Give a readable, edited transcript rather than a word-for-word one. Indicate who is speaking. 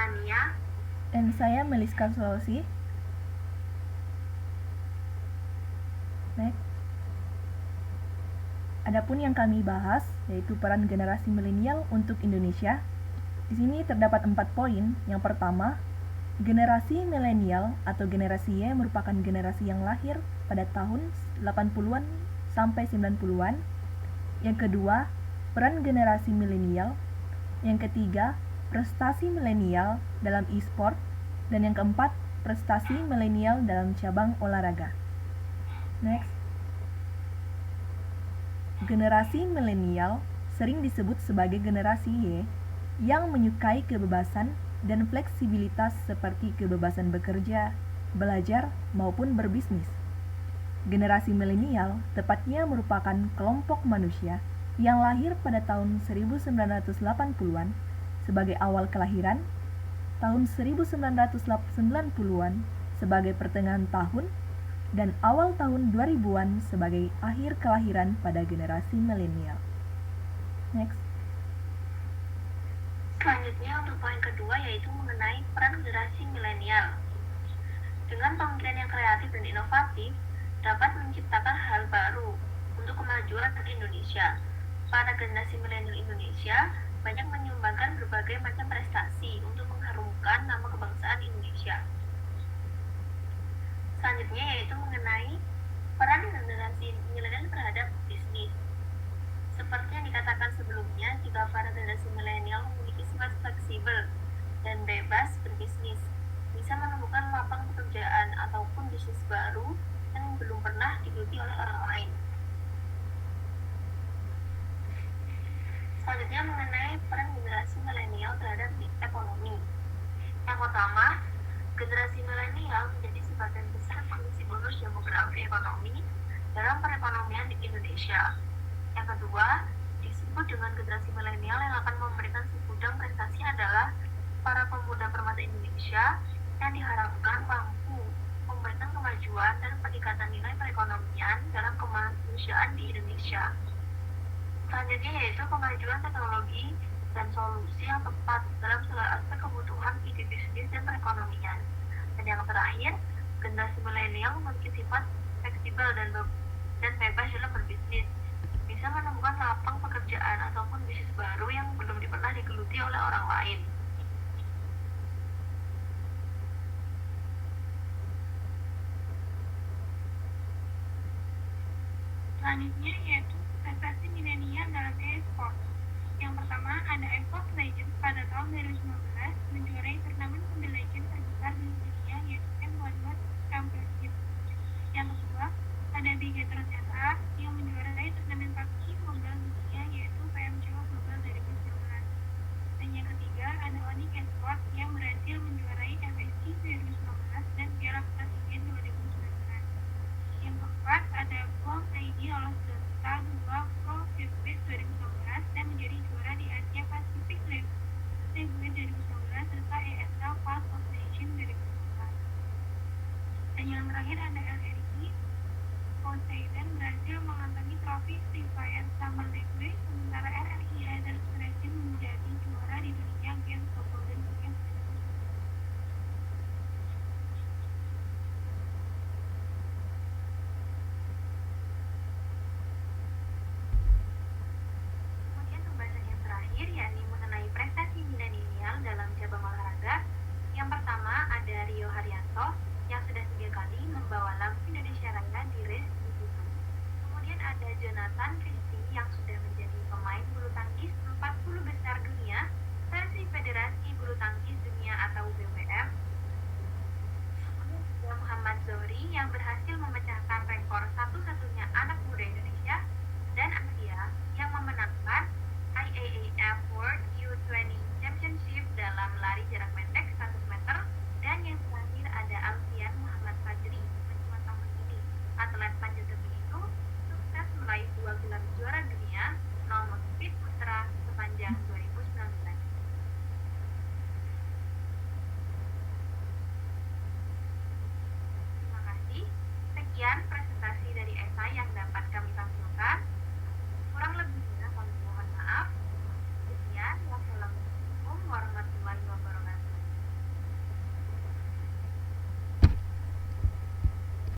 Speaker 1: Melania.
Speaker 2: Dan saya Meliska Sulawesi. Next. Adapun yang kami bahas yaitu peran generasi milenial untuk Indonesia. Di sini terdapat 4 poin. Yang pertama, generasi milenial atau generasi Y merupakan generasi yang lahir pada tahun 80-an sampai 90-an. Yang kedua, peran generasi milenial. Yang ketiga, prestasi milenial dalam e-sport. Dan yang keempat, prestasi milenial dalam cabang olahraga. Next. Generasi milenial sering disebut sebagai generasi Y yang menyukai kebebasan dan fleksibilitas seperti kebebasan bekerja, belajar, maupun berbisnis. Generasi milenial tepatnya merupakan kelompok manusia yang lahir pada tahun 1980-an sebagai awal kelahiran, tahun 1990-an sebagai pertengahan tahun, dan awal tahun 2000-an sebagai akhir kelahiran pada generasi milenial. Next.
Speaker 1: Selanjutnya untuk poin kedua yaitu mengenai peran generasi milenial. Dengan pemikiran yang kreatif dan inovatif, dapat menciptakan hal baru untuk kemajuan Indonesia. Para generasi milenial Indonesia banyak menyumbangkan berbagai macam prestasi untuk mengharumkan nama kebangsaan Indonesia. Selanjutnya yaitu mengenai peran generasi milenial terhadap bisnis. Seperti yang dikatakan sebelumnya, jika para generasi milenial memiliki sifat fleksibel dan bebas berbisnis, bisa menemukan lapang pekerjaan ataupun bisnis baru yang belum pernah digeluti oleh orang lain. Selanjutnya mengenai peran generasi milenial terhadap ekonomi. Yang pertama, generasi milenial menjadi sebagian besar pengisi bonus demografi ekonomi dalam perekonomian di Indonesia. Yang kedua, disebut dengan generasi milenial yang akan memberikan segudang prestasi adalah para pemuda permata Indonesia yang diharapkan mampu memberikan kemajuan dan peningkatan nilai perekonomian dalam kemanusiaan di Indonesia. Selanjutnya yaitu kemajuan teknologi dan solusi yang tepat dalam segala aspek kebutuhan ide bisnis dan perekonomian. Dan yang terakhir, generasi milenial memiliki sifat fleksibel dan bebas dalam berbisnis, bisa menemukan lapang pekerjaan ataupun bisnis baru yang belum pernah digeluti oleh orang lain.
Speaker 3: Selanjutnya yaitu prestasi milenial dalam e-sport. Yang pertama ada esports Legends pada tahun 2019 menjuarai turnamen Mobile Legends terbesar di dunia yaitu M11 Championship. Yang kedua ada Bigetron SA yang menjuarai turnamen PUBG Mobile dunia yaitu PMCO Global 2019. Dan yang ketiga ada Onyx Esports yang berhasil menjuarai FSC 2019 dan Piala Presiden 2019. Yang keempat ada Bom ID lolos Dota 2 Pro Circuit 2019 dan menjadi juara di Asia Pacific Circuit 2019 serta ESL Pass of Nation 2019. Dan yang terakhir ada LRI Poseidon berhasil mengantongi trofi Free Fire Summer League, sementara RRI Hackers Racing menjadi juara di dunia game Golden Game.
Speaker 1: Kemudian pembahasan yang terakhir yakni mengenai prestasi milenial dalam cabang olahraga. Yang pertama ada Rio Haryanto yang sudah 3 kali membawa lampu Indonesia Raya di race di situ. Kemudian ada Jonathan Christie yang sudah menjadi pemain bulu tangkis 40 besar dunia versi Federasi Bulu Tangkis Dunia atau BWF. Kemudian ada Muhammad Zohri yang berhasil memecahkan rekor satu-satunya anak muda Indonesia, dan Asia yang memenangkan IAAF World U20 Championship dalam lari jarak pendek 100 meter. Dan yang terakhir ada Alfian Muhammad Fajri. Pada tahun ini, atlet panjat tebing itu sukses meraih 2 gelar juara dunia nomor speed putra sepanjang 2019. Terima kasih. Sekian presentasi dari Esa yang dapat